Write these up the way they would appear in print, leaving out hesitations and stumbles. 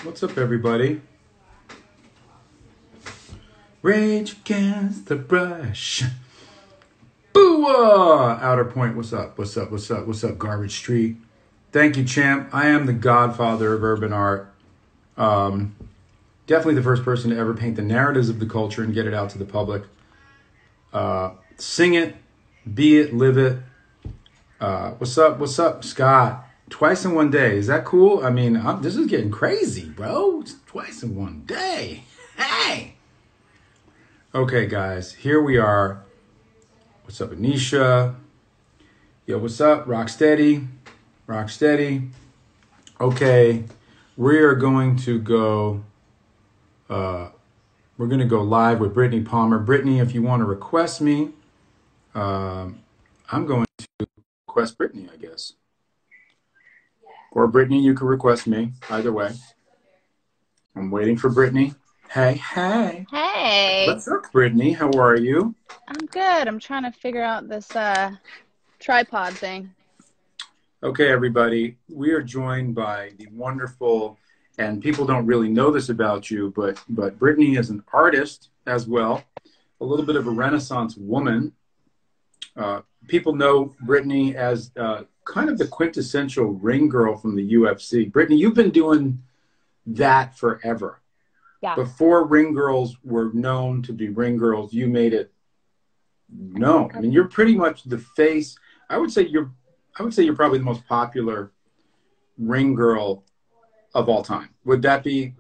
What's up, everybody? Rage against the brush. BUA! Outer Point, what's up? What's up? What's up? What's up, Garbage Street? Thank you, champ. I am the godfather of urban art. Definitely the first person to ever paint the narratives of the culture and get it out to the public. Sing it, be it, live it. What's up? What's up, Scott? Twice in one day. Is that cool? I mean, this is getting crazy, bro. It's twice in one day. Hey! Okay, guys, here we are. What's up, Anisha? Yo, what's up? Rocksteady. Rocksteady. Okay, we are going to go, we're going to go live with Brittney Palmer. Brittney, if you want to request me, I'm going to request Brittney, I guess. Or Brittney, you can request me. Either way. I'm waiting for Brittney. Hey, hey. Hey. What's up, Brittney? How are you? I'm good. I'm trying to figure out this tripod thing. Okay, everybody. We are joined by the wonderful, and people don't really know this about you, but Brittney is an artist as well, a little bit of a Renaissance woman. People know Brittney as kind of the quintessential ring girl from the UFC. Brittney, you've been doing that forever. Yeah. Before ring girls were known to be ring girls, you made it known. I mean, you're pretty much the face. I would say you're probably the most popular ring girl of all time. Would that be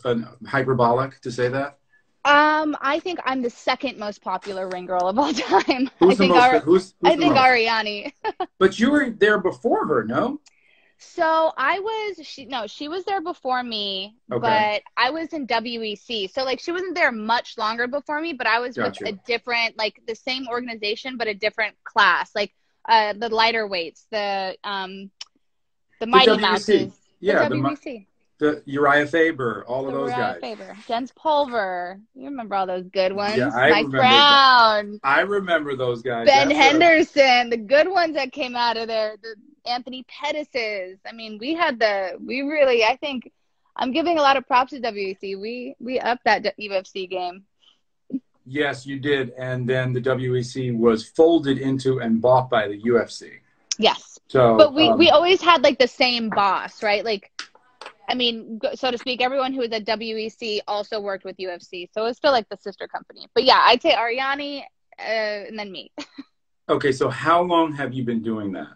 hyperbolic to say that? I think I'm the second most popular ring girl of all time. Who's the most? Who's I the think most? Ariani. But you were there before her, no? So she was there before me, Okay. but I was in WEC. So like she wasn't there much longer before me, but I was Gotcha. with a different, like the same organization, but a different class, like the lighter weights, the Mighty WEC. Mouses. Yeah, the WEC. The Uriah Faber, all of those guys. Faber. Jens Pulver. You remember all those good ones? Yeah, I Mike remember Brown. I remember those guys. Ben Henderson. The good ones that came out of there. The Anthony Pettises. I mean, I think I'm giving a lot of props to WEC. We upped that UFC game. Yes, you did. And then the WEC was folded into and bought by the UFC. Yes. So, but we always had like the same boss, right? Like, I mean, so to speak, everyone who was at WEC also worked with UFC. So it's still like the sister company. But yeah, I'd say Ariani and then me. Okay, so how long have you been doing that?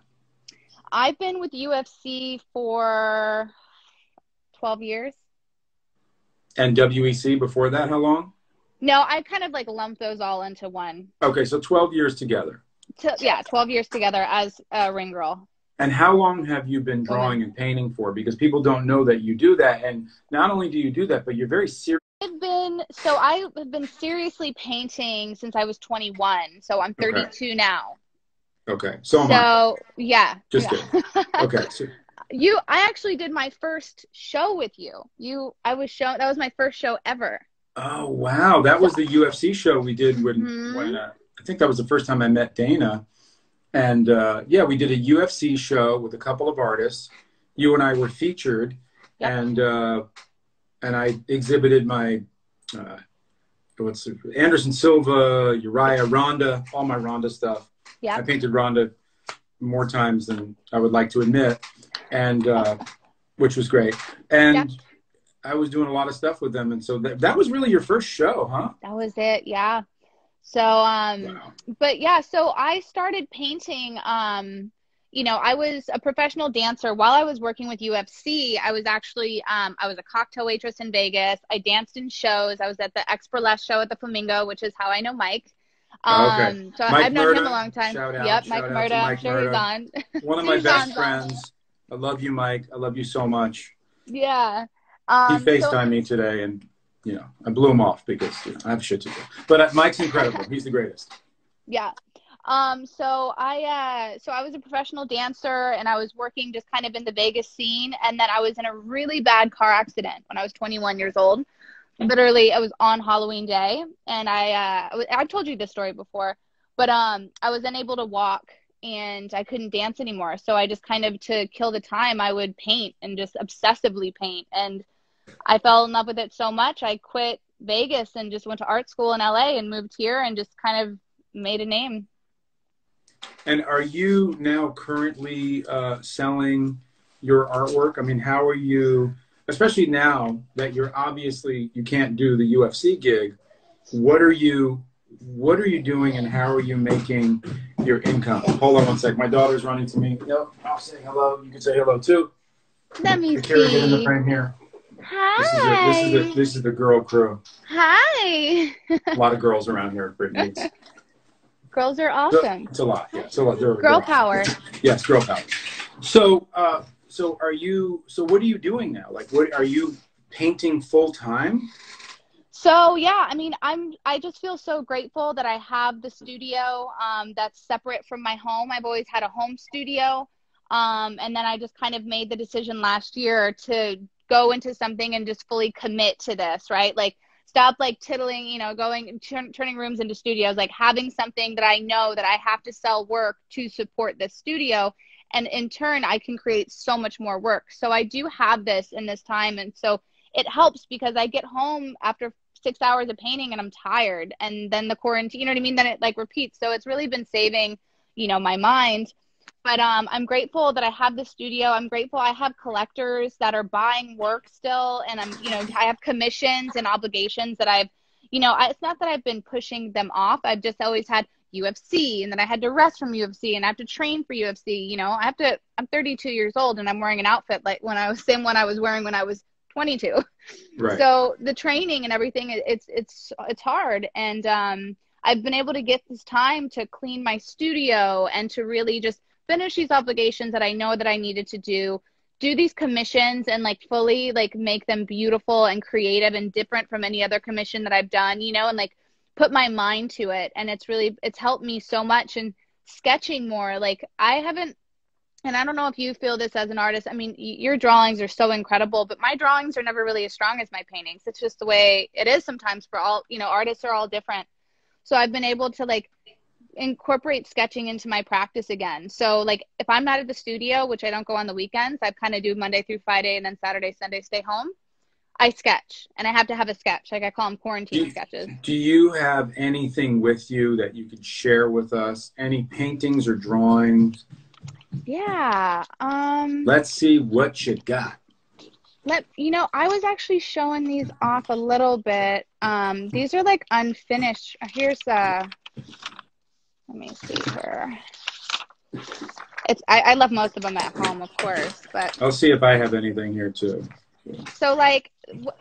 I've been with UFC for 12 years. And WEC before that, how long? No, I kind of like lumped those all into one. Okay, so 12 years together. 12 years together as a ring girl. And how long have you been drawing and painting for? Because people don't know that you do that. And not only do you do that, but you're very serious. I have been seriously painting since I was 21. So I'm 32 now. Okay. So yeah. Just kidding. Okay. So, I actually did my first show with you. That was my first show ever. Oh, wow. That was the UFC show we did when I think that was the first time I met Dana. And we did a UFC show with a couple of artists. You and I were featured, and I exhibited my Anderson Silva, Uriah, Ronda, all my Ronda stuff. Yeah. I painted Ronda more times than I would like to admit, and which was great. And I was doing a lot of stuff with them, and so that was really your first show, huh? That was it, yeah. So, but yeah, so I started painting, I was a professional dancer. While I was working with UFC, I was actually, I was a cocktail waitress in Vegas. I danced in shows. I was at the Ex-Burlesque show at the Flamingo, which is how I know Mike. Okay. So Mike I've known Murda, him a long time. Shout out, yep, Mike Murda. I'm sure he's on. One of my best friends. I love you, Mike. I love you so much. Yeah. He FaceTimed me today, and I blew him off because I have shit to do. But Mike's incredible. He's the greatest. Yeah. So I was a professional dancer, and I was working just kind of in the Vegas scene, and then I was in a really bad car accident when I was 21 years old. Literally, I was on Halloween Day, and I've told you this story before, but I was unable to walk, and I couldn't dance anymore. So I just kind of, to kill the time, I would paint and just obsessively paint. And I fell in love with it so much. I quit Vegas and just went to art school in LA and moved here and just kind of made a name. And are you now currently selling your artwork? I mean, how are you, especially now that you're obviously, you can't do the UFC gig, what are you doing and how are you making your income? Hold on one sec. My daughter's running to me. No, I'll say hello. You can say hello too. Let me Carrie, get in the see. frame here. Hi. This is the girl crew. Hi. A lot of girls around here at Brittney's. Girls are awesome. It's a lot. Yeah, it's a lot. Girl power. Yes, girl power. So, so are you? So, what are you doing now? Like, what are you painting full time? So yeah, I mean, I just feel so grateful that I have the studio that's separate from my home. I've always had a home studio. And then I just kind of made the decision last year to go into something and just fully commit to this, right? Like stop like tiddling, you know, turning rooms into studios, like having something that I know that I have to sell work to support this studio. And in turn, I can create so much more work. So I do have this in this time. And so it helps because I get home after 6 hours of painting and I'm tired. And then the quarantine, you know what I mean? Then it like repeats. So it's really been saving, you know, my mind. But I'm grateful that I have the studio. I'm grateful I have collectors that are buying work still. And you know, I have commissions and obligations that I've, you know, it's not that I've been pushing them off. I've just always had UFC and then I had to rest from UFC and I have to train for UFC. You know, I'm 32 years old and I'm wearing an outfit like same one I was wearing when I was 22. Right. So the training and everything, it's hard. And I've been able to get this time to clean my studio and to really just finish these obligations that I know that I needed to do these commissions and like fully like make them beautiful and creative and different from any other commission that I've done, you know, and like put my mind to it. And it's helped me so much. And sketching more, like I haven't, and I don't know if you feel this as an artist. I mean, your drawings are so incredible, but my drawings are never really as strong as my paintings. It's just the way it is sometimes for all, you know, artists are all different. So I've been able to like incorporate sketching into my practice again. So like if I'm not at the studio, which I don't go on the weekends, I kind of do Monday through Friday and then Saturday, Sunday, stay home. I sketch and I have to have a sketch. Like I call them quarantine sketches. Do you have anything with you that you could share with us? Any paintings or drawings? Yeah. Let's see what you got. You know, I was actually showing these off a little bit. These are like unfinished. Here's let me see here. I love most of them at home, of course, but I'll see if I have anything here too. so like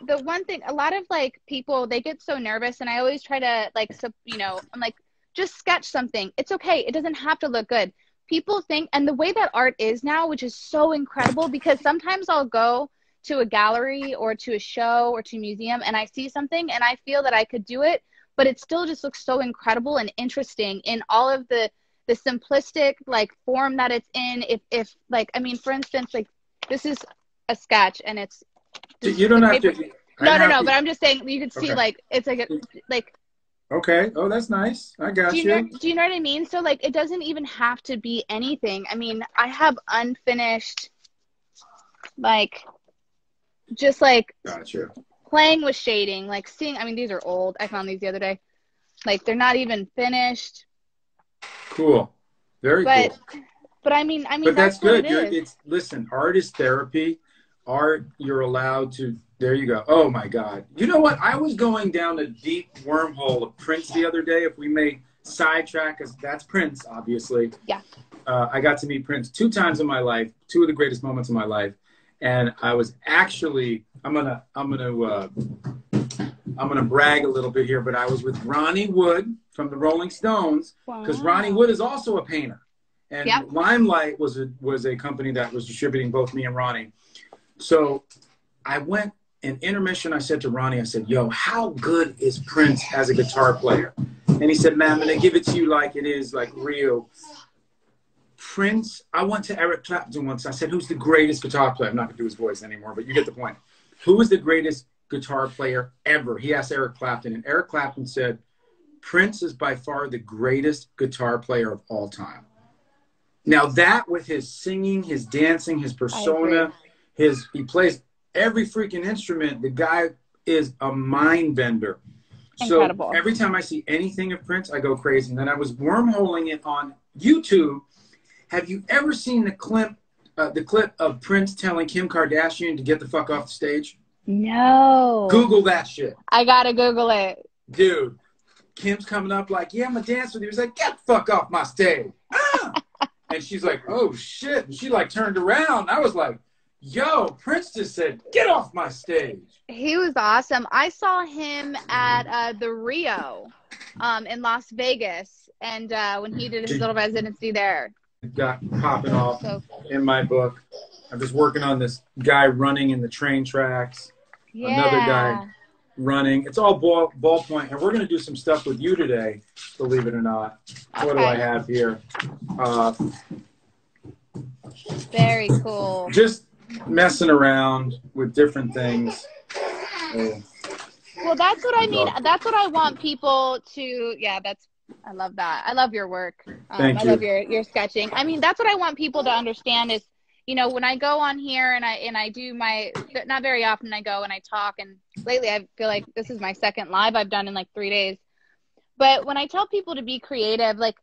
the one thing, a lot of like people, they get so nervous and I always try to like, you know, I'm like, just sketch something. It's okay. It doesn't have to look good. People think, and the way that art is now, which is so incredible, because sometimes I'll go to a gallery or to a show or to a museum and I see something and I feel that I could do it, but it still just looks so incredible and interesting in all of the simplistic like form that it's in. If like, I mean, for instance, like this is a sketch and it's you don't have to. No, but I'm just saying you could see okay. like it's like okay. Oh, that's nice. I got you. Do you know what I mean? So like it doesn't even have to be anything. I mean, I have unfinished like just like gotcha. Playing with shading, like seeing, I mean, these are old. I found these the other day. Like they're not even finished. Cool. Very cool. But I mean but that's good. It's listen, art is therapy. Art, you're allowed to, there you go. Oh my God. You know what? I was going down a deep wormhole of Prince the other day. If we may sidetrack, because that's Prince, obviously. Yeah. I got to meet Prince 2 times in my life, 2 of the greatest moments of my life. And I was actually, I'm gonna brag a little bit here, but I was with Ronnie Wood from the Rolling Stones, because Ronnie Wood is also a painter. And Limelight was a company that was distributing both me and Ronnie. So I went in intermission. I said to Ronnie, I said, yo, how good is Prince as a guitar player? And he said, man, I'm gonna give it to you like it is, like real. Prince, I went to Eric Clapton once. I said, who's the greatest guitar player? I'm not going to do his voice anymore, but you get the point. Who is the greatest guitar player ever? He asked Eric Clapton, and Eric Clapton said, Prince is by far the greatest guitar player of all time. Now that with his singing, his dancing, his persona, he plays every freaking instrument. The guy is a mind bender. Incredible. So every time I see anything of Prince, I go crazy. And then I was wormholing it on YouTube. Have you ever seen the clip of Prince telling Kim Kardashian to get the fuck off the stage? No. Google that shit. I gotta Google it. Dude, Kim's coming up like, yeah, I'm gonna dance with you. He's like, get the fuck off my stage. Ah! And she's like, oh shit. And she like turned around. I was like, yo, Prince just said, get off my stage. He was awesome. I saw him at the Rio in Las Vegas, and when he did his little residency there. Got popping off So cool. in my book. I'm just working on this guy running in the train tracks. Yeah. Another guy running. It's all ballpoint. And we're going to do some stuff with you today, believe it or not. Okay. What do I have here? Very cool. Just messing around with different things. Well, that's what I mean. That's what I want people to, I love that. I love your work. Thank you. I love your sketching. I mean, that's what I want people to understand is, you know, when I go on here and I do my, not very often I go and I talk, and lately I feel like this is my second live I've done in like 3 days. But when I tell people to be creative, like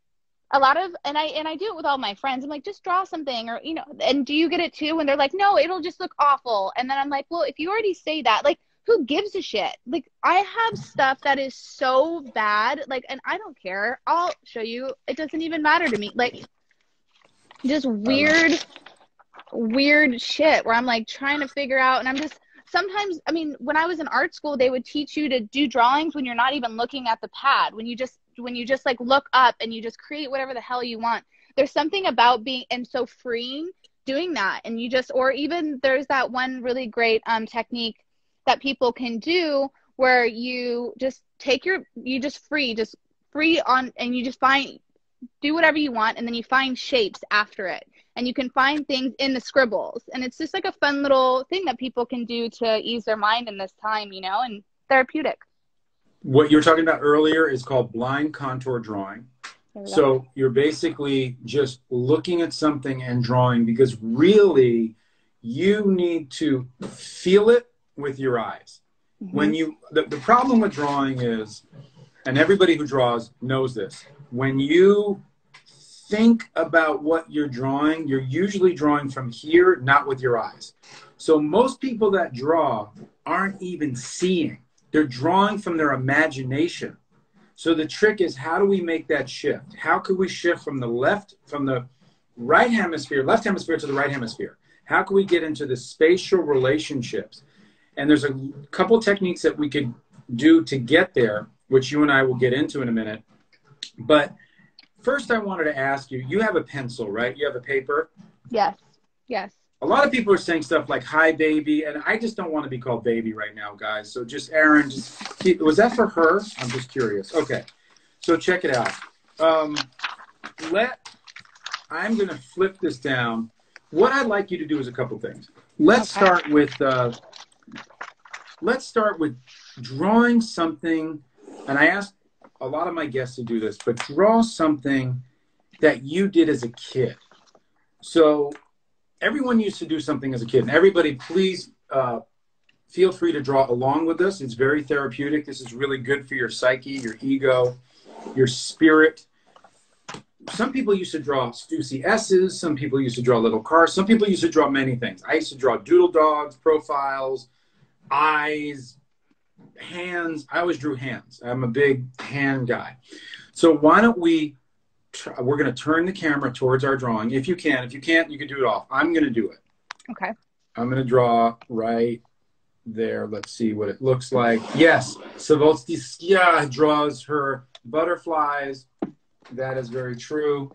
a lot of, and I do it with all my friends, I'm like, just draw something, or, you know, and do you get it too? And they're like, no, it'll just look awful. And then I'm like, well, if you already say that, like, who gives a shit? Like, I have stuff that is so bad, like, and I don't care. I'll show you. It doesn't even matter to me. Like, just weird shit where I'm like trying to figure out, and I'm just, sometimes, I mean, when I was in art school, they would teach you to do drawings when you're not even looking at the pad, when you just like look up and you just create whatever the hell you want. There's something about being, and so freeing doing that. And you just, or even there's that one really great technique that people can do where you just take free on, and you just do whatever you want, and then you find shapes after it, and you can find things in the scribbles, and it's just like a fun little thing that people can do to ease their mind in this time, you know, and therapeutic. What you were talking about earlier is called blind contour drawing. So you're basically just looking at something and drawing, because really you need to feel it with your eyes. Mm-hmm. When you, the problem with drawing is, and everybody who draws knows this, when you think about what you're drawing, you're usually drawing from here, not with your eyes. So most people that draw aren't even seeing. They're drawing from their imagination. So the trick is, how do we make that shift? How could we shift from the right hemisphere, left hemisphere to the right hemisphere? How can we get into the spatial relationships? And there's a couple techniques that we could do to get there, which you and I will get into in a minute. But first I wanted to ask you, you have a pencil, right? You have a paper? Yes, yes. A lot of people are saying stuff like, hi, baby, and I just don't want to be called baby right now, guys. So just, Aaron, was that for her? I'm just curious. Okay, so check it out. I'm going to flip this down. What I'd like you to do is a couple things. Let's start with drawing something, and I asked a lot of my guests to do this, but draw something that you did as a kid. So everyone used to do something as a kid, and everybody, please feel free to draw along with us. It's very therapeutic. This is really good for your psyche, your ego, your spirit. Some people used to draw Stussy S's. Some people used to draw little cars. Some people used to draw many things. I used to draw doodle dogs, profiles, eyes, hands. I always drew hands. I'm a big hand guy. So why don't we're going to turn the camera towards our drawing. If you can. If you can't, you can do it off. I'm going to do it. Okay. I'm going to draw right there. Let's see what it looks like. Yes, Savolstia draws her butterflies. That is very true.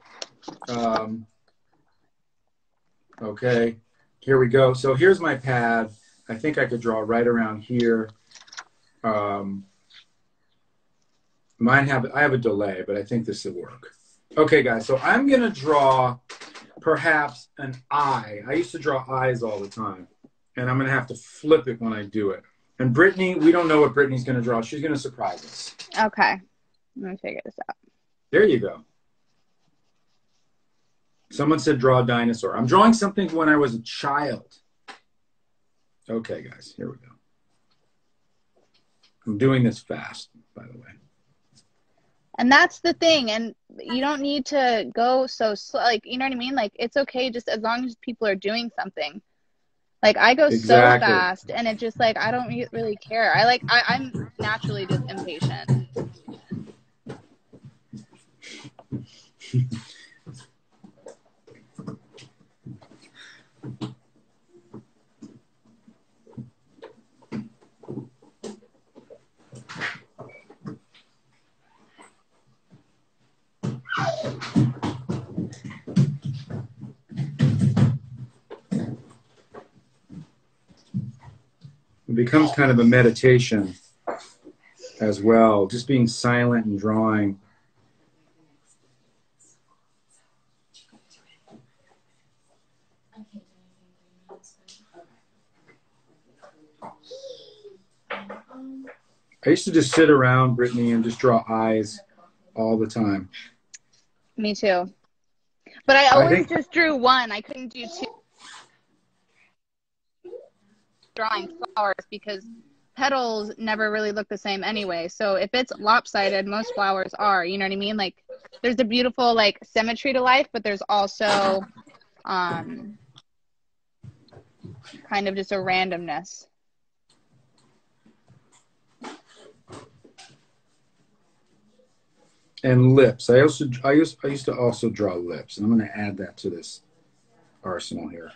Okay, here we go. So here's my pad. I think I could draw right around here. I have a delay, but I think this will work. Okay, guys, so I'm going to draw perhaps an eye. I used to draw eyes all the time, and I'm going to have to flip it when I do it. And Brittney, we don't know what Brittney's going to draw. She's going to surprise us. Okay. I'm going to figure this out. There you go. Someone said draw a dinosaur. I'm drawing something when I was a child. Okay, guys, here we go. I'm doing this fast, by the way. And that's the thing. And you don't need to go so slow. Like, you know what I mean? Like, it's okay just as long as people are doing something. Like, I go so Exactly. fast and it just like, I don't really care. I'm naturally just impatient. It becomes kind of a meditation as well, just being silent and drawing. I used to just sit around, Brittney, and just draw eyes all the time. Me too. But I always just drew one. I couldn't do two drawing flowers because petals never really look the same anyway. So if it's lopsided, most flowers are, you know what I mean? Like there's a beautiful like symmetry to life, but there's also kind of just a randomness. And lips. I used to also draw lips, and I'm going to add that to this arsenal here.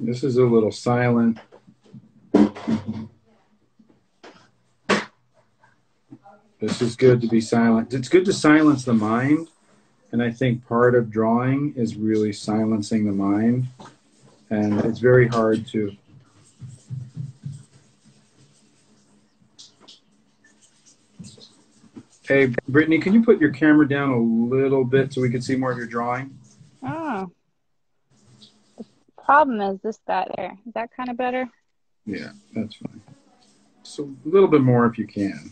This is a little silent. This is good to be silent. It's good to silence the mind. And I think part of drawing is really silencing the mind. And it's very hard to. Hey, Brittney, can you put your camera down a little bit so we can see more of your drawing? Oh. The problem is this guy there. Is that kind of better? Yeah, that's fine. So a little bit more if you can.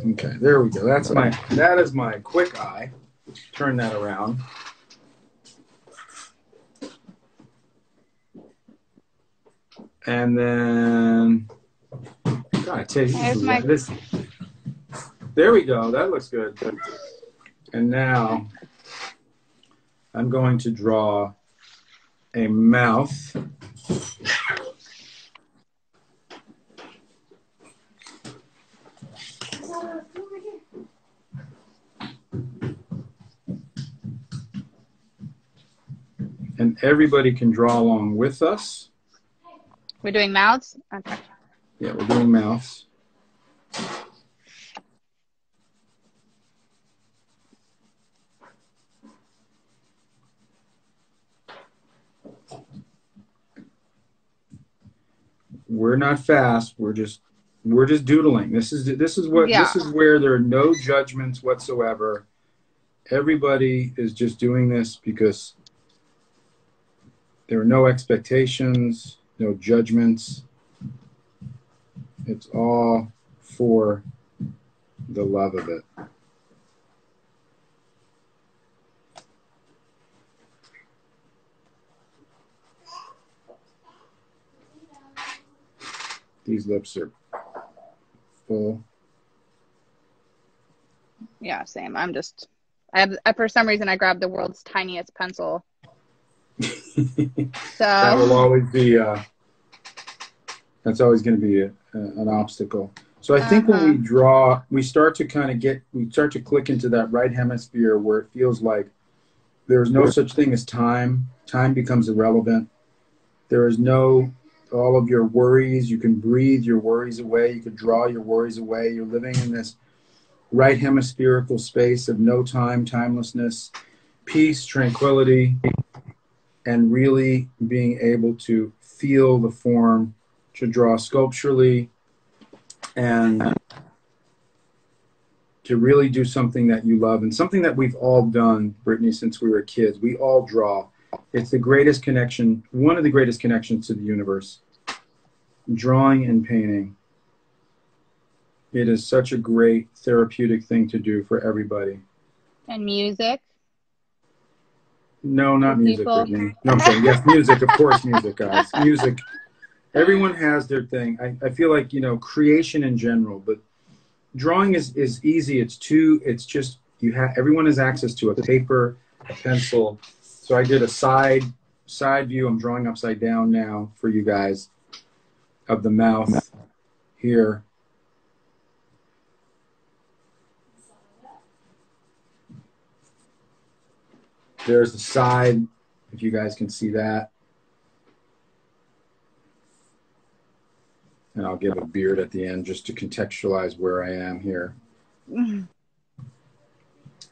Okay, there we go. That is my quick eye. Turn that around. And then, God, I tell you, there we go. That looks good. And now I'm going to draw a mouth. And everybody can draw along with us. We're doing mouths? Okay. Yeah, we're doing mouths. We're not fast. We're just doodling. This is where there are no judgments whatsoever. Everybody is just doing this because there are no expectations, no judgments. It's all for the love of it. These lips are full. Yeah, same. For some reason, I grabbed the world's tiniest pencil. That will always be, that's always going to be an obstacle. So I think when we draw, we start to click into that right hemisphere where it feels like there is no such thing as time. Time becomes irrelevant. There is all of your worries. You can breathe your worries away. You can draw your worries away. You're living in this right hemispherical space of no time, timelessness, peace, tranquility, and really being able to feel the form, to draw sculpturally and to really do something that you love and something that we've all done, Brittney, since we were kids. We all draw. It's the greatest connection, one of the greatest connections to the universe. Drawing and painting. It is such a great therapeutic thing to do for everybody. And music. No, not music, Brittney. No, I'm saying, yes, music, of course, music, guys. Music. Everyone has their thing. I feel like, you know, creation in general, but drawing is easy. It's just, everyone has access to a paper, a pencil. So I did a side view. I'm drawing upside down now for you guys of the mouth here. There's the side, if you guys can see that. And I'll give a beard at the end just to contextualize where I am here. And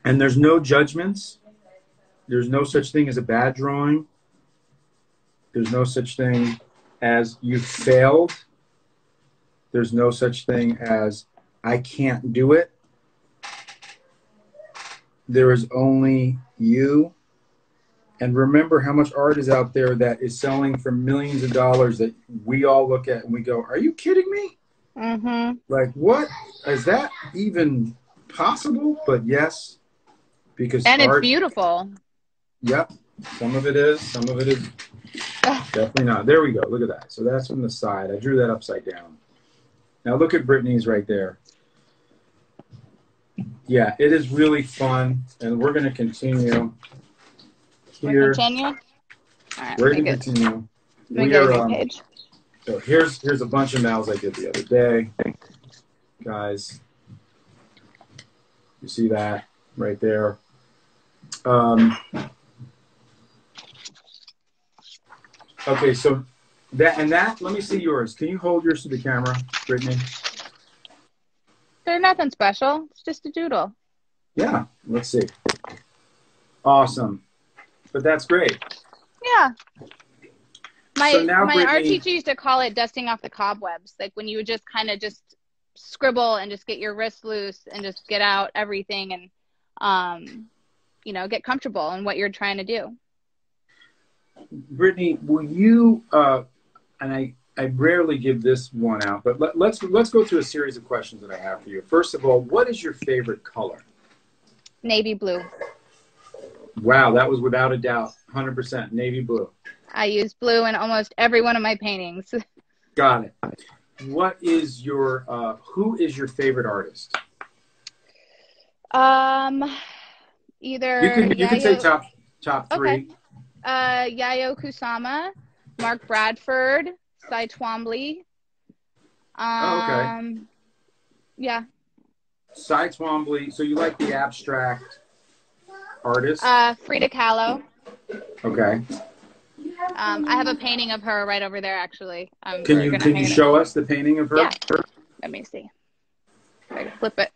there's no judgments. There's no such thing as a bad drawing. There's no such thing as you failed. There's no such thing as I can't do it. There is only you. And remember how much art is out there that is selling for millions of dollars that we all look at and we go, are you kidding me? Mm-hmm. Like, what? Is that even possible? But yes, because and art, it's beautiful. Yep. Some of it is. Some of it is definitely not. There we go. Look at that. So that's from the side. I drew that upside down. Now look at Brittney's right there. Yeah, it is really fun. And we're going to continue. Here. Continue? All right, we're going to continue. We are, so here's a bunch of mals I did the other day. Guys, you see that right there? Okay, so that, let me see yours. Can you hold yours to the camera, Brittney? They're nothing special. It's just a doodle. Yeah, let's see. Awesome. But that's great. Yeah. My Brittney, art teacher used to call it dusting off the cobwebs. Like when you would just kind of just scribble and just get your wrist loose and just get out everything and, you know, get comfortable in what you're trying to do. Brittney, will you, and I rarely give this one out, but let's go through a series of questions that I have for you. First of all, what is your favorite color? Navy blue. Wow, that was without a doubt, 100% navy blue. I use blue in almost every one of my paintings. Got it. What is your, who is your favorite artist? Either you can say top three. Okay. Yayoi Kusama, Mark Bradford, Cy Twombly. Okay. Yeah. Cy Twombly. So you like the abstract artist? Frida Kahlo. Okay. I have a painting of her right over there, actually. Can you show us the painting of her? Yeah. Let me see. I can flip it.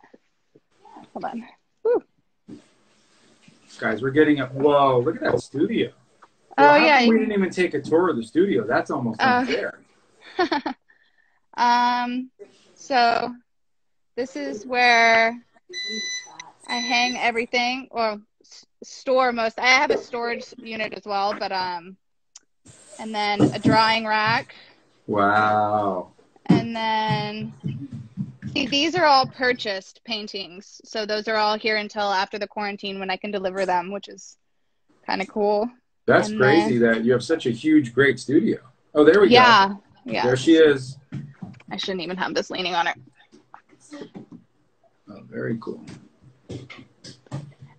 Hold on. Woo. Guys, we're getting up. Whoa, look at that studio. Well, oh, yeah. We didn't even take a tour of the studio. That's almost unfair. So this is where I hang everything, or store most. I have a storage unit as well, but and then a drawing rack. Wow. And then, see, these are all purchased paintings. So those are all here until after the quarantine when I can deliver them, which is kind of cool. That's crazy that you have such a huge, great studio. Oh, there we go. Yeah. There she is. I shouldn't even have this leaning on her. Oh, very cool.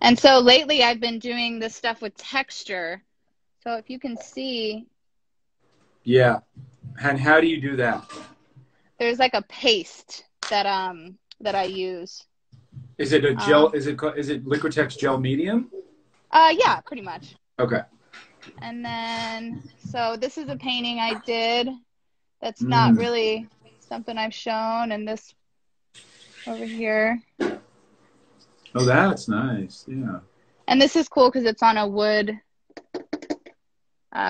And so lately I've been doing this stuff with texture. So if you can see. Yeah. And how do you do that? There's like a paste that I use. Is it a gel? Is it Liquitex gel medium? Yeah, pretty much. Okay. And then, so this is a painting I did that's not really something I've shown. And this over here. Oh, that's nice. Yeah. And this is cool because it's on a wood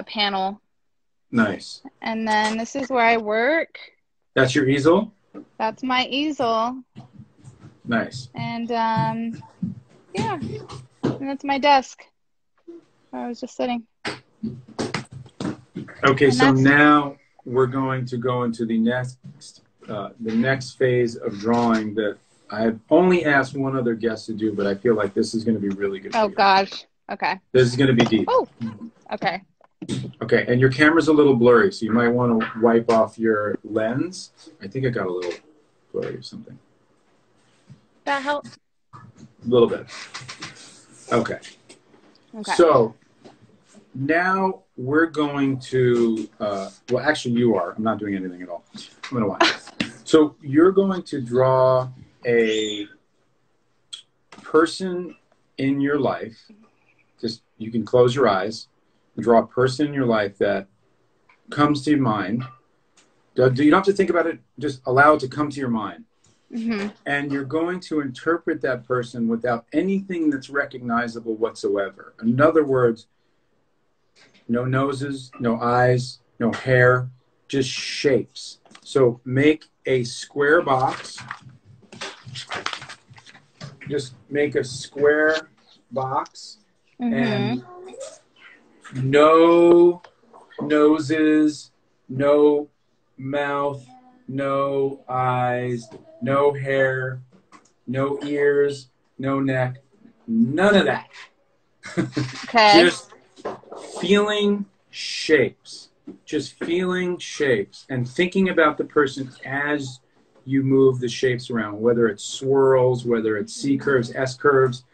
panel. Nice. And then this is where I work. That's your easel? That's my easel. Nice. And yeah, and that's my desk. I was just sitting. Okay, And so that's now we're going to go into the next phase of drawing that I've only asked one other guest to do, but I feel like this is going to be really good for oh you. gosh. Okay. This is going to be deep. Oh. Okay. Okay, and your camera's a little blurry, so you might want to wipe off your lens. I think it got a little blurry or something. That help? A little bit. Okay. Okay. So now we're going to, well, actually you are. I'm not doing anything at all. I'm going to watch. So you're going to draw a person in your life. Just, you can close your eyes and draw a person in your life that comes to your mind. You don't have to think about it. Just allow it to come to your mind. Mm-hmm. And you're going to interpret that person without anything that's recognizable whatsoever. In other words, no noses, no eyes, no hair, just shapes. So make a square box. Just make a square box. Mm-hmm. And no noses, no mouth, no eyes, no hair, no ears, no neck, none of that. Okay. Just feeling shapes. Just feeling shapes and thinking about the person as you move the shapes around, whether it's swirls, whether it's C curves, S curves,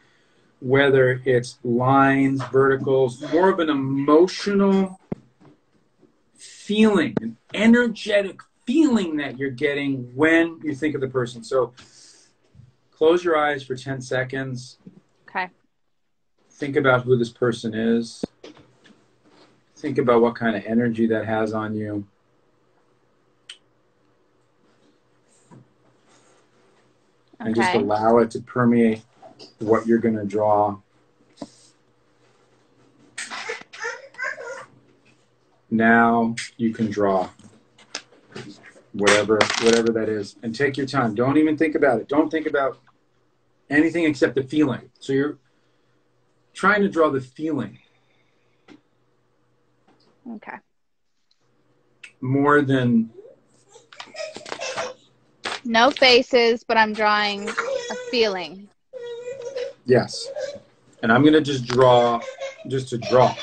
whether it's lines, verticals, more of an emotional feeling, an energetic feeling that you're getting when you think of the person. So close your eyes for 10 seconds. Okay. Think about who this person is. Think about what kind of energy that has on you. Okay. And just allow it to permeate what you're going to draw. Now you can draw whatever that is. And take your time. Don't even think about it. Don't think about anything except the feeling. So you're trying to draw the feeling. Okay. More than... No faces, but I'm drawing a feeling. Yes. And I'm going to just draw, just to draw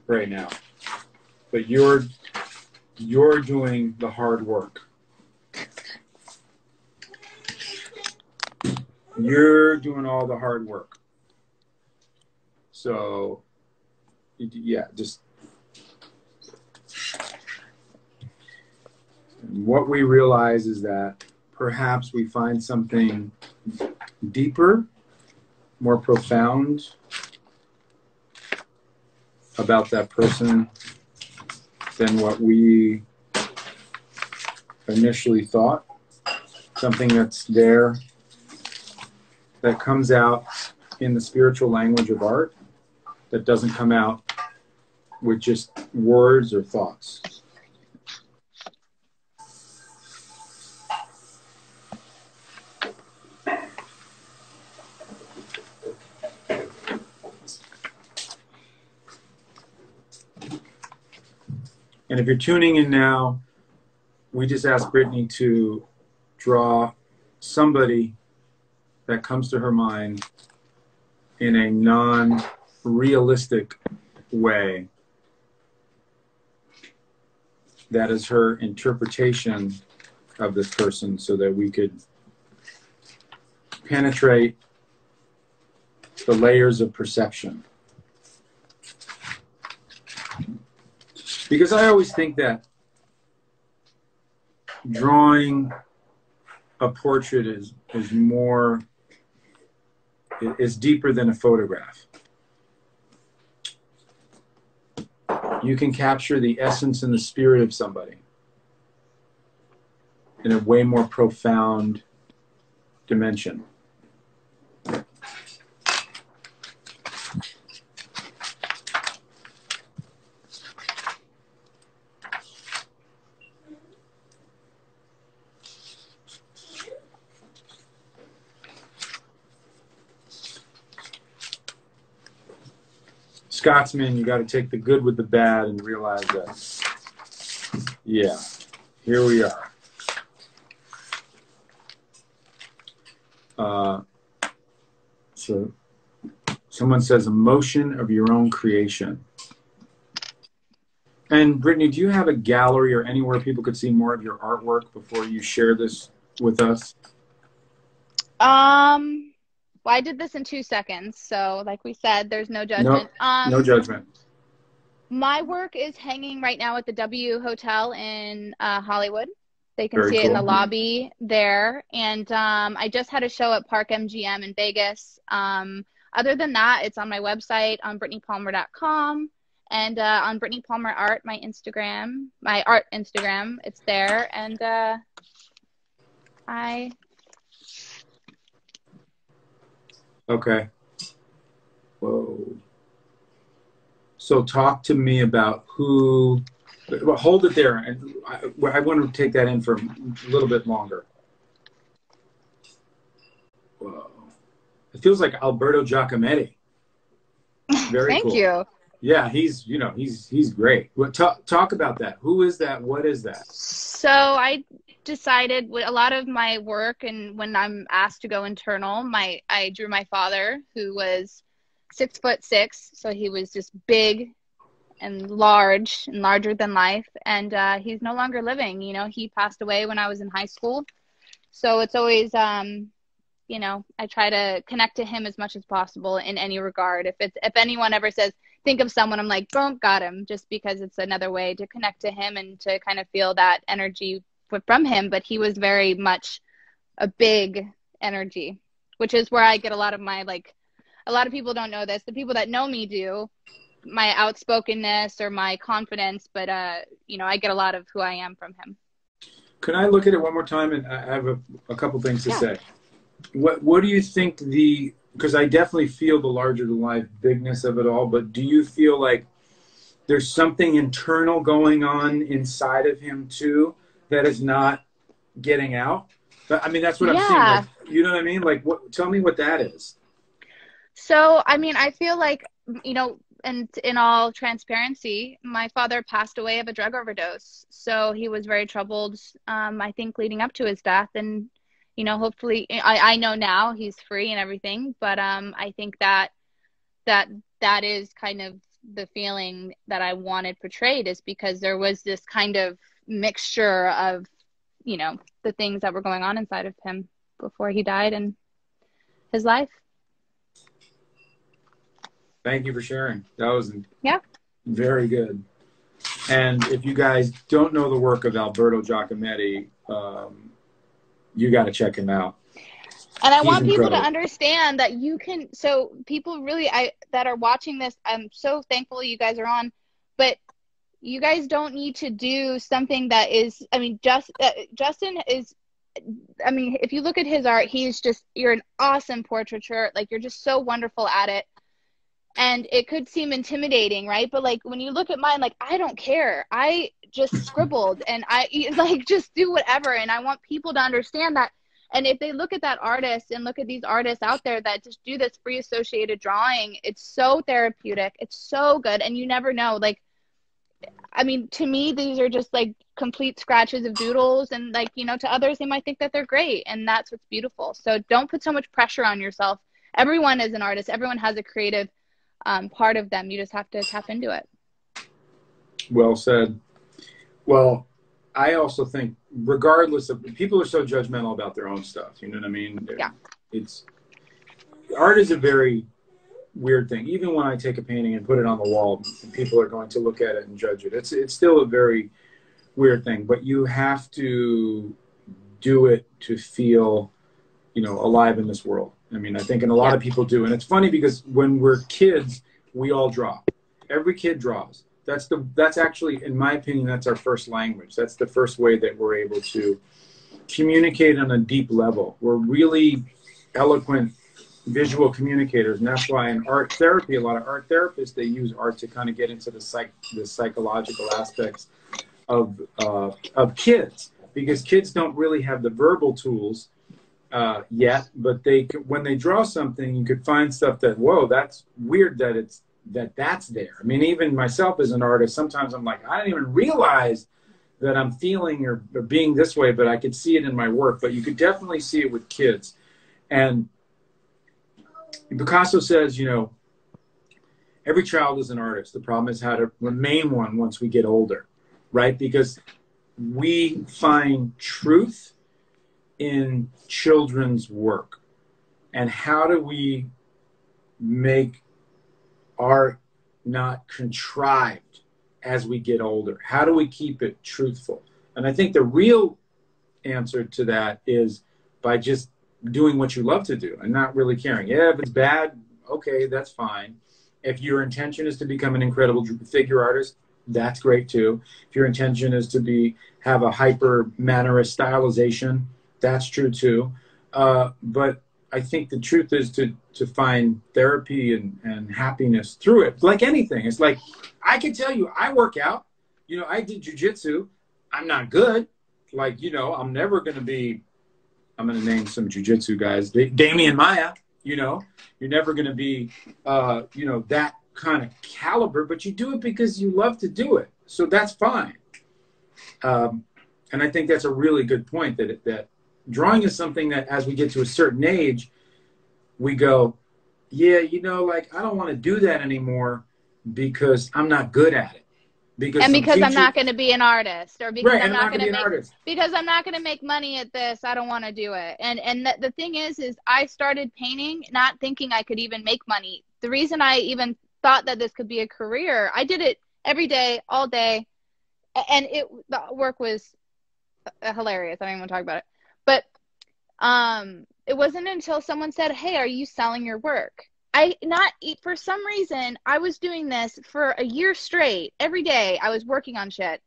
right now. But you're doing the hard work. You're doing all the hard work. So, yeah, just... And what we realize is that perhaps we find something deeper, more profound about that person than what we initially thought. Something that's there, that comes out in the spiritual language of art, that doesn't come out with just words or thoughts. And if you're tuning in now, we just asked Brittney to draw somebody that comes to her mind in a non-realistic way. That is her interpretation of this person, so that we could penetrate the layers of perception. Because I always think that drawing a portrait is deeper than a photograph. You can capture the essence and the spirit of somebody in a way more profound dimension. Scotsman, you got to take the good with the bad and realize that, yeah, here we are. So someone says emotion of your own creation. And Brittney, do you have a gallery or anywhere people could see more of your artwork before you share this with us? Well, I did this in 2 seconds, so like we said, there's no judgment. No judgment. My work is hanging right now at the W Hotel in Hollywood. They can Very see it in the cool. lobby there. And I just had a show at Park MGM in Vegas. Other than that, it's on my website on BrittneyPalmer.com and on Brittney Palmer Art, my Instagram, my art Instagram. It's there. And Okay. Whoa. So talk to me about who. Well, hold it there, and I want to take that in for a little bit longer. Whoa. It feels like Alberto Giacometti. Very Thank cool. you. Yeah, he's great. Talk about that. Who is that? What is that? So I decided with a lot of my work, and when I'm asked to go internal, I drew my father, who was 6'6", so he was just big and larger than life, and he's no longer living. You know, he passed away when I was in high school, so it's always you know, I try to connect to him as much as possible in any regard. If anyone ever says think of someone, I'm like, boom, got him, just because it's another way to connect to him and to kind of feel that energy from him. But he was very much a big energy, which is where I get a lot of my, like, a lot of people don't know this, the people that know me do, my outspokenness or my confidence, but you know, I get a lot of who I am from him. Can I look at it one more time? And I have a couple things to say. What do you think because I definitely feel the larger than life bigness of it all, but do you feel like there's something internal going on inside of him too that is not getting out? But I mean, that's what I'm seeing. Like, you know what I mean? Like, tell me what that is. So, I mean, I feel like, you know, and in all transparency, my father passed away of a drug overdose. So he was very troubled, I think, leading up to his death. And, you know, hopefully, I know now he's free and everything. But I think that is kind of the feeling that I wanted portrayed, is because there was this kind of mixture of, you know, the things that were going on inside of him before he died in his life. Thank you for sharing. That was Yeah. Very good. And if you guys don't know the work of Alberto Giacometti, you got to check him out. And I want people to understand that you can, so people really that are watching this, I'm so thankful you guys are on, but you guys don't need to do something that is, I mean, Justin is, I mean, if you look at his art, you're an awesome portraiture. Like, you're just so wonderful at it. And it could seem intimidating, right? But like, when you look at mine, like, I don't care. I just scribbled and I like just do whatever. And I want people to understand that. And if they look at that artist and look at these artists out there that just do this free associated drawing, it's so therapeutic. It's so good. And you never know, like, I mean, to me, these are just like complete scratches of doodles, and like, you know, to others, they might think that they're great, and that's what's beautiful. So don't put so much pressure on yourself. Everyone is an artist. Everyone has a creative part of them. You just have to tap into it. Well said. Well, I also think, regardless of, people are so judgmental about their own stuff. You know what I mean? Yeah. Art is a very weird thing. Even when I take a painting and put it on the wall, people are going to look at it and judge it. It's still a very weird thing, but you have to do it to feel, you know, alive in this world. I mean, I think, and a lot of people do. And it's funny because when we're kids, we all draw. Every kid draws. That's actually, in my opinion, that's our first language. That's the first way that we're able to communicate on a deep level. We're really eloquent visual communicators, and that's why in art therapy, a lot of art therapists, they use art to kind of get into the psychological aspects of kids, because kids don't really have the verbal tools yet, but when they draw something, you could find stuff that, whoa, that's weird that it's that's there. I mean, even myself as an artist, sometimes I'm like, I don't even realize that I'm feeling or being this way, but I could see it in my work. But you could definitely see it with kids. And Picasso says, you know, every child is an artist. The problem is how to remain one once we get older, right? Because we find truth in children's work. And how do we make art not contrived as we get older? How do we keep it truthful? And I think the real answer to that is by just doing what you love to do and not really caring. Yeah, if it's bad, okay, that's fine. If your intention is to become an incredible figure artist, that's great too. If your intention is to have a hyper mannerist stylization, that's true too. But I think the truth is to find therapy and happiness through it. Like anything. It's like, I can tell you, I work out. You know, I did jujitsu. I'm not good. Like, you know, I'm never going to be, I'm going to name some jujitsu guys. Damian Maya, you know, you're never going to be, you know, that kind of caliber, but you do it because you love to do it. So that's fine. And I think that's a really good point, that drawing is something that as we get to a certain age, we go, yeah, you know, like, I don't want to do that anymore because I'm not good at it. Because I'm not going to be an artist, or because right, I'm not going to make, because I'm not going to make money at this, I don't want to do it. And the thing is I started painting not thinking I could even make money. The reason I even thought that this could be a career, I did it every day, all day, and the work was hilarious. I don't even want to talk about it. But it wasn't until someone said, "Hey, are you selling your work?" For some reason, I was doing this for a year straight. Every day I was working on shit.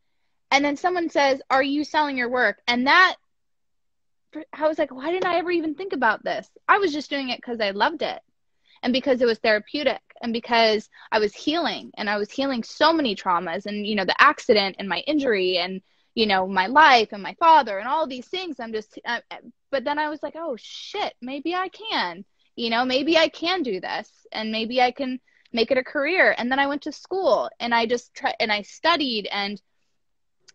And then someone says, "Are you selling your work?" And I was like, why didn't I ever even think about this? I was just doing it because I loved it. And because it was therapeutic, and because I was healing, and I was healing so many traumas, and, you know, the accident and my injury and, you know, my life and my father and all these things. But then I was like, oh shit, maybe I can. You know, maybe I can do this, and maybe I can make it a career. And then I went to school, and I studied, and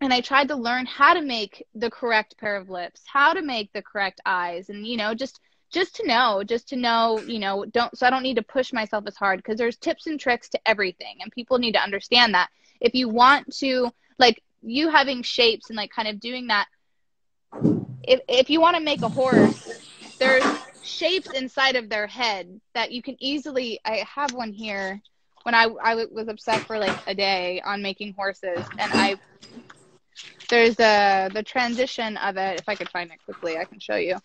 I tried to learn how to make the correct pair of lips, how to make the correct eyes, and, you know, just to know, you know, so I don't need to push myself as hard, because there's tips and tricks to everything, and people need to understand that. If you want to, like, you having shapes and like kind of doing that, if you want to make a horse, there's shapes inside of their head that you can easily, I have one here when I was obsessed for like a day on making horses, and there's the transition of it. If I could find it quickly, I can show you.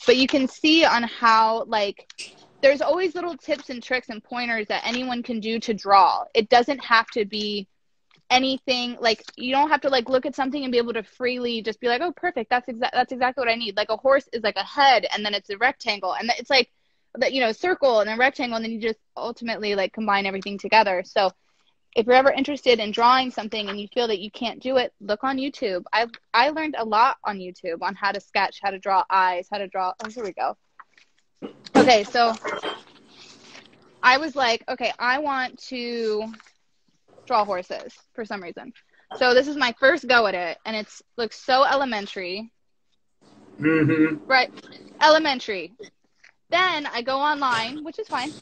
But you can see on how, like, there's always little tips and tricks and pointers that anyone can do to draw. It doesn't have to be anything, like, you don't have to like look at something and be able to freely just be like, oh, perfect, that's exactly what I need. Like, a horse is like a head, and then it's a rectangle, and it's like that, you know, circle and a rectangle, and then you just ultimately like combine everything together. So if you're ever interested in drawing something and you feel that you can't do it, look on YouTube. I learned a lot on YouTube on how to sketch, how to draw eyes, how to draw, oh, here we go. Okay, so I was like, okay, I want to draw horses for some reason. So this is my first go at it, and it looks so elementary. Mm-hmm. Right, elementary. Then I go online, which is fine.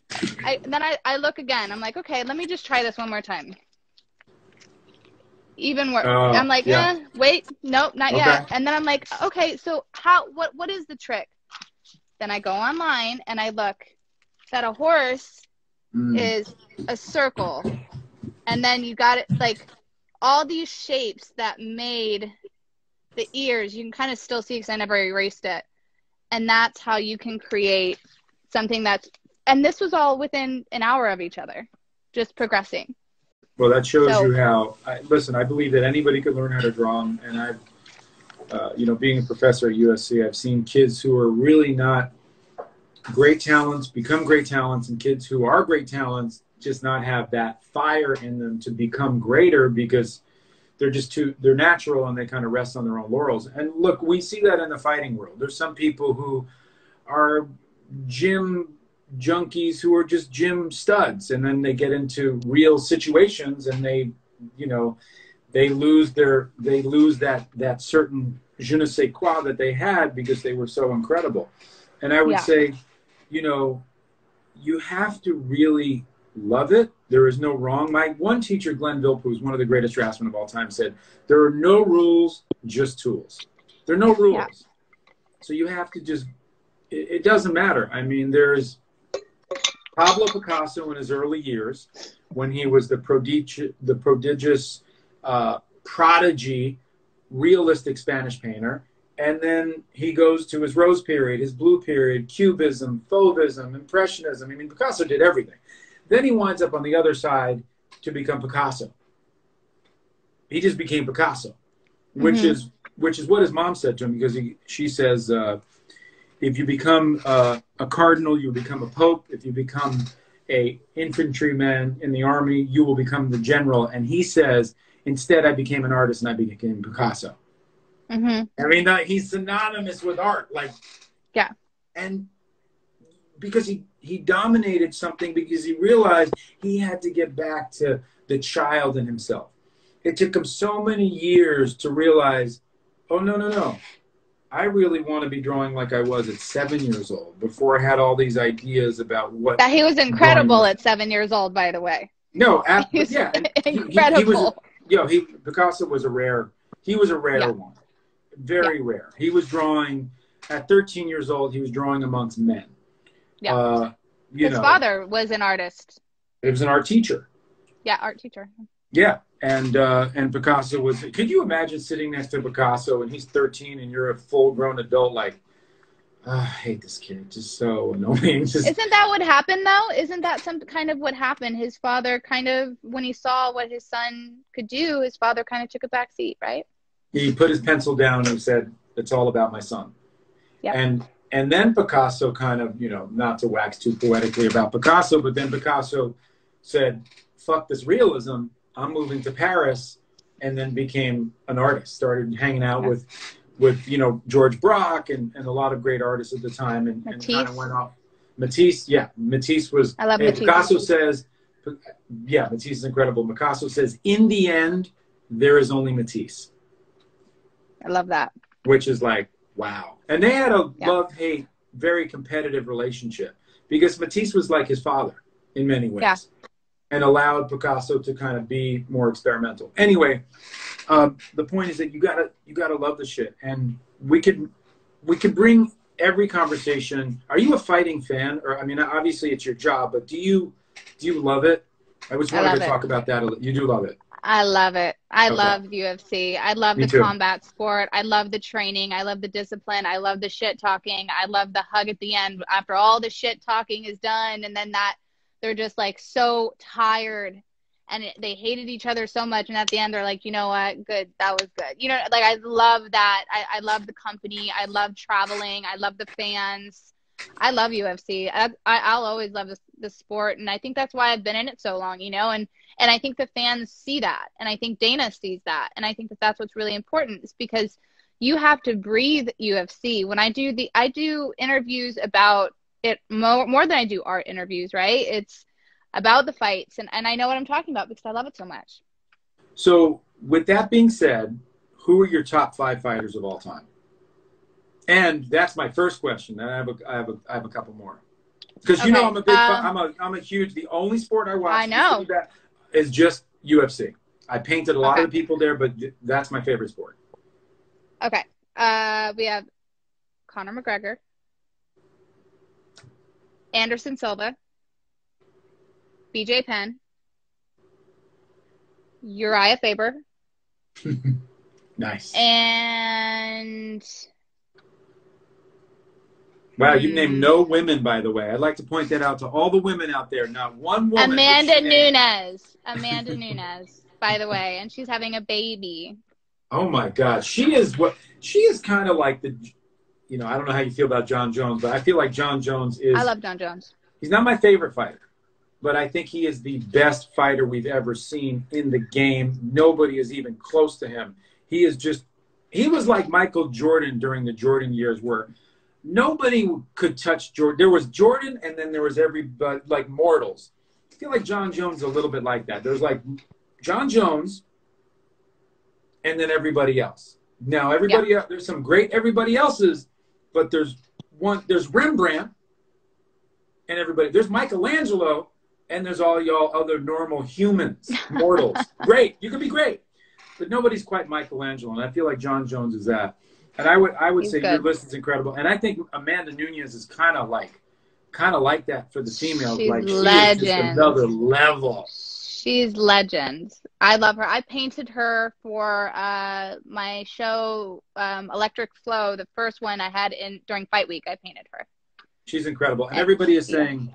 Then I look again. I'm like, okay, let me just try this one more time. Even worse. I'm like, yeah. Wait, nope, not yet. And then I'm like, okay, so what is the trick? Then I go online and I look that a horse is a circle. And then you got it, like, all these shapes that made the ears, you can kind of still see because I never erased it. And that's how you can create something and this was all within an hour of each other, just progressing. Well, that shows you how, listen, I believe that anybody could learn how to draw. And I've, you know, being a professor at USC, I've seen kids who are really not great talents become great talents, and kids who are great talents just not have that fire in them to become greater, because they're natural and they kind of rest on their own laurels. And look, we see that in the fighting world. There's some people who are gym junkies who are just gym studs, and then they get into real situations and they, you know, they lose that certain je ne sais quoi that they had because they were so incredible. And I would say, you know, you have to really love it. There is no wrong. My one teacher, Glenn Vilp, who's one of the greatest draftsmen of all time, said, there are no rules, just tools. There are no rules. Yeah. So you have to just, it doesn't matter. I mean, there's Pablo Picasso in his early years when he was the prodigious prodigy, realistic Spanish painter. And then he goes to his Rose period, his Blue period, Cubism, Fauvism, Impressionism. I mean, Picasso did everything. Then he winds up on the other side to become Picasso. He just became Picasso, which is what his mom said to him, because she says, if you become a cardinal, you become a pope. If you become a infantryman in the army, you will become the general. And he says, instead, I became an artist and I became Picasso. I mean, he's synonymous with art, like, yeah. And because he dominated something, because he realized he had to get back to the child in himself. It took him so many years to realize, oh, no. I really want to be drawing like I was at 7 years old, before I had all these ideas about what. That he was incredible at 7 years old, by the way. No, yeah. Incredible. Picasso was a rare one. Very rare. He was drawing at 13 years old. He was drawing amongst men. Yeah. His father was an artist. He was an art teacher. Yeah, art teacher. Yeah, and Picasso was. Could you imagine sitting next to Picasso and he's 13 and you're a full-grown adult? Like, I hate this kid. Just so annoying. Isn't that what happened though? Isn't that some kind of what happened? His father kind of, when he saw what his son could do, his father kind of took a back seat, right? He put his pencil down and said, it's all about my son. Yeah. And then Picasso kind of, not to wax too poetically about Picasso, but then Picasso said, fuck this realism, I'm moving to Paris, and then became an artist, started hanging out with George Braque and a lot of great artists at the time, and kind of went off. Matisse was, I love Matisse. Picasso says, Matisse is incredible. Picasso says, in the end, there is only Matisse. I love that. Which is like, wow. And they had a love-hate, very competitive relationship, because Matisse was like his father in many ways, and allowed Picasso to kind of be more experimental. Anyway, the point is that you gotta love the shit, and we could bring every conversation. Are you a fighting fan? Or, I mean, obviously it's your job, but do you love it? I just wanted to talk about that. You do love it. I love it. I love UFC. I love the combat sport. I love the training. I love the discipline. I love the shit talking. I love the hug at the end after all the shit talking is done. And then they're just like so tired and they hated each other so much. And at the end, they're like, you know what? Good. That was good. Like, I love that. I love the company. I love traveling. I love the fans. I love UFC. I'll always love the sport. And I think that's why I've been in it so long, And I think the fans see that. And I think Dana sees that. And I think that that's what's really important, is because you have to breathe UFC. When I do interviews about it more than I do art interviews, right? It's about the fights. And I know what I'm talking about because I love it so much. So with that being said, who are your top 5 fighters of all time? And that's my first question. And I have a couple more. Because I'm a big I'm a huge, the only sport I watch. I know. Is just UFC. I painted a lot of the people there, but that's my favorite sport. Okay. We have Conor McGregor, Anderson Silva, BJ Penn, Uriah Faber. Nice. And wow, you named no women, by the way. I'd like to point that out to all the women out there. Not one woman. Amanda Nunes, by the way, and she's having a baby. Oh my God, she is kind of like the, I don't know how you feel about John Jones, but I feel like John Jones is. I love John Jones. He's not my favorite fighter, but I think he is the best fighter we've ever seen in the game. Nobody is even close to him. He was like Michael Jordan during the Jordan years, where nobody could touch Jordan. There was Jordan, and then there was everybody, like mortals. I feel like John Jones is a little bit like that. There's like John Jones, and then everybody else. Now, everybody else, there's some great everybody else's, but there's Rembrandt, and everybody. There's Michelangelo, and there's all y'all other normal humans, mortals. Great. You can be great. But nobody's quite Michelangelo, and I feel like John Jones is that. And I would say your list is incredible. And I think Amanda Nunes is kind of like that for the females. She's like legend. She is just another level. She's legend. I love her. I painted her for my show, Electric Flow, the first one I had during Fight Week. I painted her. She's incredible. And everybody is saying,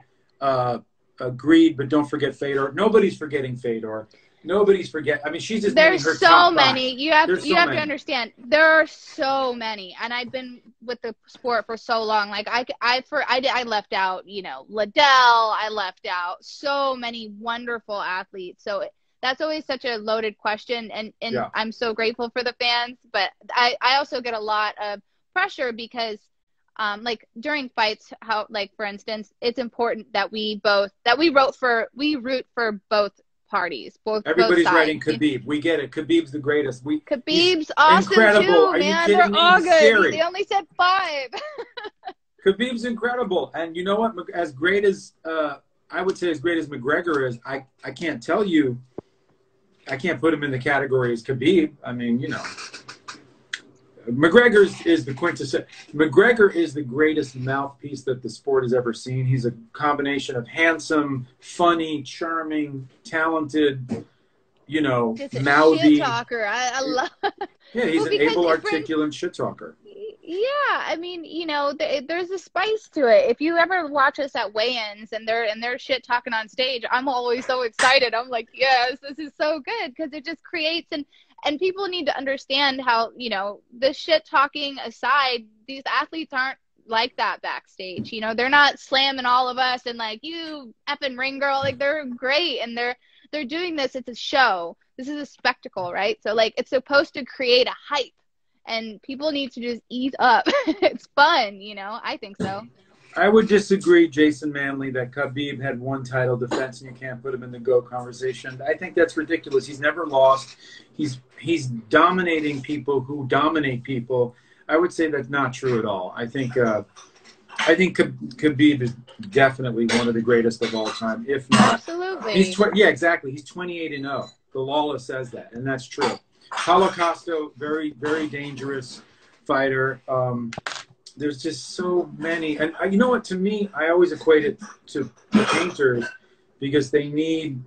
agreed, but don't forget Fedor. Nobody's forgetting Fedor. Nobody's forget. I mean, she's just there's her so top many. Five. You have to understand. There are so many, and I've been with the sport for so long. Like I left out, you know, Liddell. I left out so many wonderful athletes. So that's always such a loaded question, and I'm so grateful for the fans. But I also get a lot of pressure because, like during fights, for instance, it's important that we root for both parties. Everybody's both sides. writing Khabib. We get it. Khabib's the greatest. Khabib's awesome incredible. too, Are man. you kidding They're all me? good. Scary. They only said 5. Khabib's incredible, and you know what? As great as I would say, as great as McGregor is, I can't tell you. I can't put him in the category as Khabib. I mean, you know, McGregor is the quintessential. McGregor is the greatest mouthpiece that the sport has ever seen. He's a combination of handsome, funny, charming, talented, you know, just a mouthy. shit talker. I love. Yeah, he's an able, articulate shit talker. Yeah, I mean, you know, there's a spice to it. If you ever watch us at weigh-ins and they're shit talking on stage, I'm always so excited. I'm like, yes, this is so good because it just creates and people need to understand how, you know, the shit talking aside, these athletes aren't like that backstage. You know, they're not slamming all of us and like, you effing ring girl. Like, they're great and they're doing this. It's a show. This is a spectacle, right? So like, it's supposed to create a hype. And people need to just ease up. It's fun, you know? I think so. I would disagree, Jason Manley, that Khabib had one title defense and you can't put him in the GOAT conversation. I think that's ridiculous. He's never lost. He's dominating people who dominate people. I would say that's not true at all. I think Khabib is definitely one of the greatest of all time, if not. Absolutely. Yeah, exactly. He's 28-0. The Lawler says that, and that's true. Paulo Costa, very, very dangerous fighter. There's just so many. And you know what? To me, I always equate it to painters because they need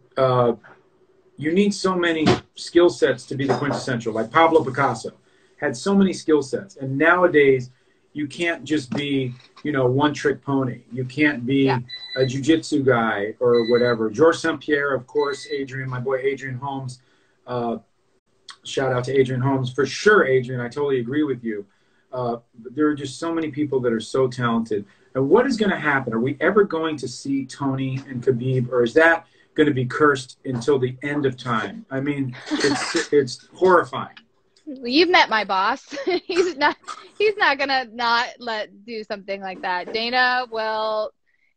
you need so many skill sets to be the quintessential. Like Pablo Picasso had so many skill sets. And nowadays, you can't just be, you know, one-trick pony. You can't be a jiu-jitsu guy or whatever. Georges St-Pierre, of course, Adrian, my boy Adrian Holmes. Shout out to Adrian Holmes. For sure, Adrian, I totally agree with you. There are just so many people that are so talented. And what is going to happen? Are we ever going to see Tony and Khabib, or is that going to be cursed until the end of time? I mean, it's horrifying. You've met my boss. He's not going to not do something like that. Dana will,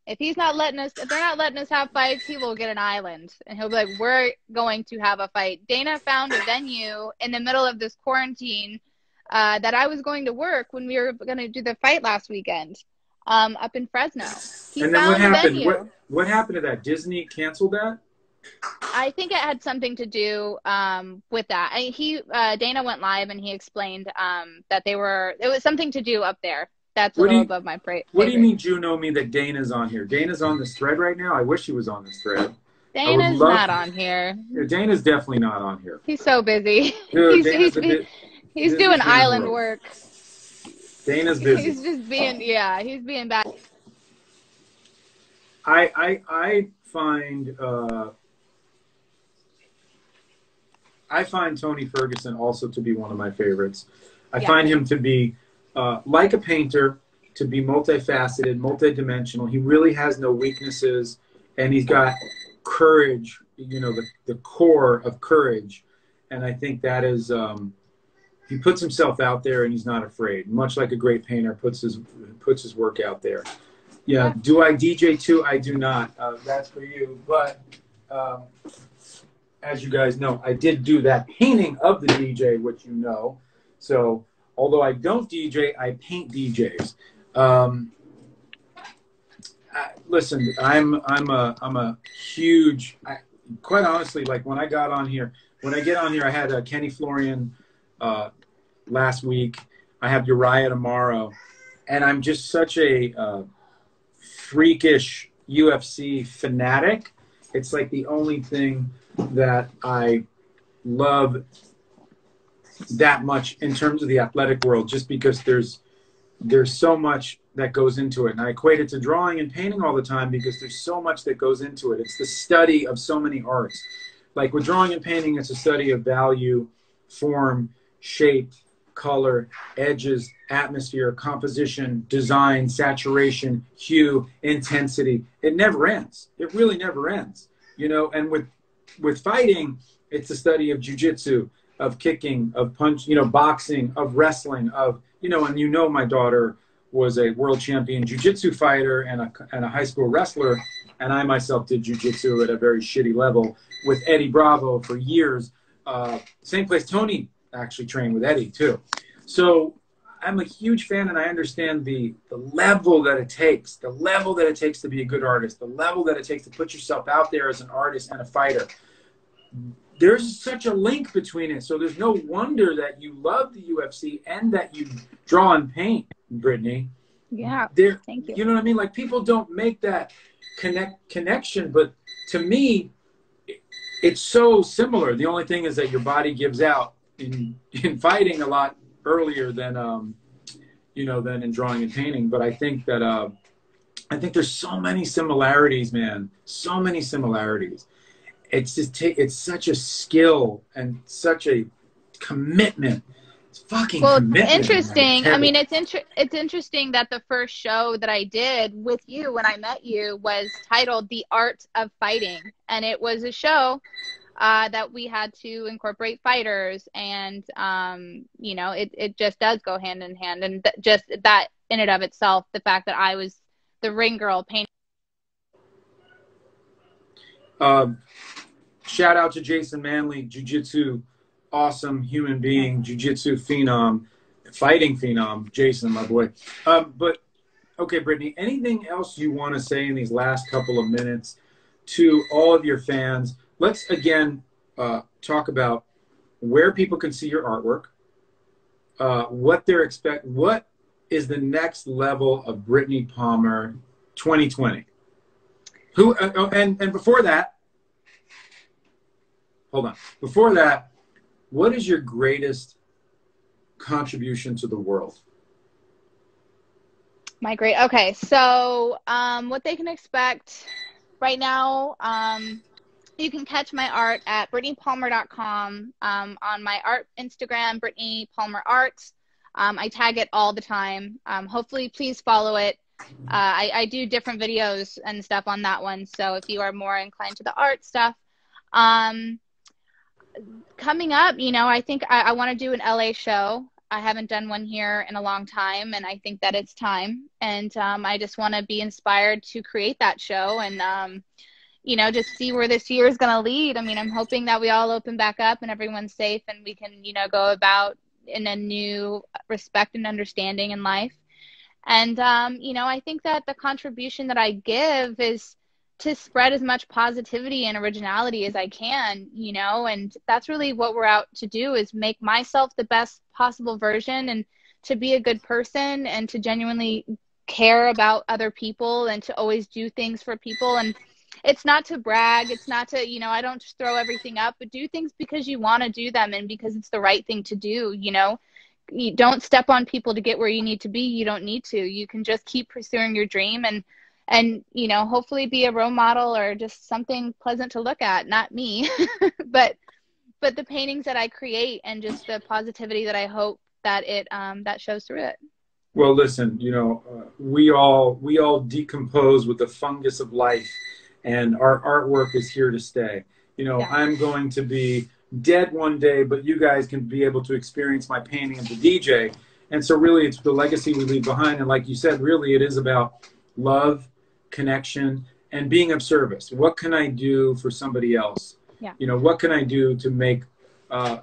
if they're not letting us have fights, he will get an island. And he'll be like, we're going to have a fight. Dana found a venue in the middle of this quarantine that I was going to work when we were going to do the fight last weekend up in Fresno. And then what happened? What happened to that? Disney canceled that? I think it had something to do with that. Dana went live and he explained that it was something to do up there. That's a little above my pay. What do you mean, Juno, me that Dana's on here? Dana's on this thread right now? I wish he was on this thread. Dana's not on here. Dana's definitely not on here. He's so busy. Dude, he's doing island work. Dana's busy. He's just being, he's being bad. I find Tony Ferguson also to be one of my favorites. I find him to be like a painter, to be multifaceted, multidimensional. He really has no weaknesses, and he's got courage, you know, the core of courage. And I think that is he puts himself out there and he's not afraid, much like a great painter puts his work out there. Yeah. Do I DJ too? I do not. That's for you. But as you guys know, I did do that painting of the DJ, which you know. So although I don't DJ, I paint DJs. Listen, I'm a huge. Quite honestly, like when I get on here, I had Kenny Florian last week. I have Uriah tomorrow, and I'm just such a freakish UFC fanatic. It's like the only thing that I love that much in terms of the athletic world, just because there's so much that goes into it. And I equate it to drawing and painting all the time because there's so much that goes into it. It's the study of so many arts. Like with drawing and painting, it's a study of value, form, shape, color, edges, atmosphere, composition, design, saturation, hue, intensity. It never ends. It really never ends. You know, and with fighting, it's a study of jiu-jitsu, of kicking, of punch, you know, boxing, of wrestling, of, you know, and you know my daughter was a world champion jiu-jitsu fighter and a high school wrestler, and I myself did jiu-jitsu at a very shitty level with Eddie Bravo for years. Same place Tony actually trained with Eddie too. So I'm a huge fan, and I understand the level that it takes, to be a good artist, the level that it takes to put yourself out there as an artist and a fighter. There's such a link between it. So there's no wonder that you love the UFC and that you draw and paint, Brittney. Yeah, thank you. You know what I mean? Like, people don't make that connection, but to me, it's so similar. The only thing is that your body gives out in fighting a lot earlier than you know, than in drawing and painting. But I think that I think there's so many similarities, man. So many similarities. It's just it's such a skill and such a commitment. It's fucking commitment. It's interesting. I mean, it's interesting that the first show that I did with you when I met you was titled "The Art of Fighting," and it was a show that we had to incorporate fighters, and you know, it just does go hand in hand, and just that in and of itself, the fact that I was the ring girl painting. Shout out to Jason Manley, jiu-jitsu, awesome human being, jiu-jitsu phenom, fighting phenom, Jason, my boy. But, okay, Brittney, anything else you want to say in these last couple of minutes to all of your fans? Let's, again, talk about where people can see your artwork, what is the next level of Brittney Palmer 2020? And before that, hold on. Before that, what is your greatest contribution to the world? Okay, so what they can expect right now, you can catch my art at BrittneyPalmer.com, on my art Instagram, Brittney Palmer Arts. I tag it all the time. Hopefully, please follow it. I do different videos and stuff on that one, so if you are more inclined to the art stuff. Coming up, you know, I think I want to do an LA show. I haven't done one here in a long time, and I think that it's time. And I just want to be inspired to create that show and, you know, just see where this year is going to lead. I mean, I'm hoping that we all open back up and everyone's safe and we can, you know, go about in a new respect and understanding in life. And, you know, I think that the contribution that I give is to spread as much positivity and originality as I can, you know, and that's really what we're out to do, is make myself the best possible version and to be a good person and to genuinely care about other people and to always do things for people. And it's not to brag. It's not to, you know, I don't just throw everything up, but do things because you want to do them and because it's the right thing to do. You know, you don't step on people to get where you need to be. You don't need to. You can just keep pursuing your dream and, you know, hopefully be a role model or just something pleasant to look at. Not me, but the paintings that I create and just the positivity that I hope that it, that shows through it. Well, listen, you know, we all decompose with the fungus of life, and our artwork is here to stay. You know, yeah. I'm going to be dead one day, but you guys can be able to experience my painting of the DJ. And so really it's the legacy we leave behind. And like you said, really it is about love, connection, and being of service. What can I do for somebody else? Yeah. You know, what can I do to make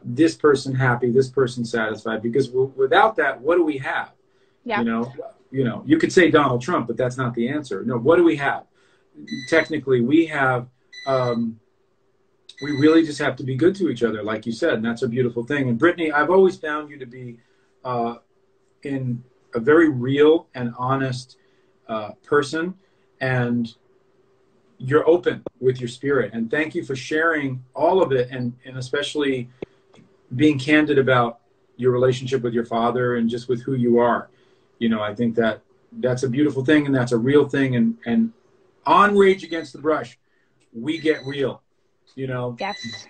this person happy, this person satisfied? Because without that, what do we have? Yeah. You know, you could say Donald Trump, but that's not the answer. No, what do we have? Technically, we have, we really just have to be good to each other, like you said, and that's a beautiful thing. And Brittney, I've always found you to be in a very real and honest person, and you're open with your spirit. And thank you for sharing all of it, and especially being candid about your relationship with your father and just with who you are. You know, I think that that's a beautiful thing, and that's a real thing. And on Rage Against the Brush, we get real, you know. Yes.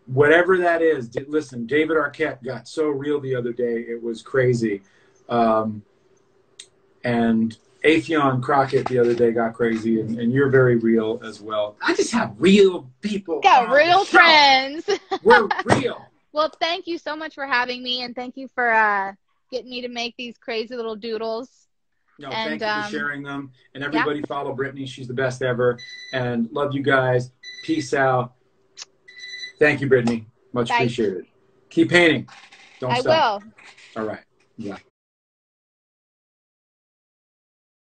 Whatever that is. Listen, David Arquette got so real the other day. It was crazy. And Affion Crockett the other day got crazy, and you're very real as well. I just have real people. Got real friends. We're real. Well, thank you so much for having me, and thank you for getting me to make these crazy little doodles. No, thank you for sharing them. And everybody follow Brittney. She's the best ever. And love you guys. Peace out. Thank you, Brittney. Much appreciated. Keep painting. Don't stop. I will. All right. Yeah.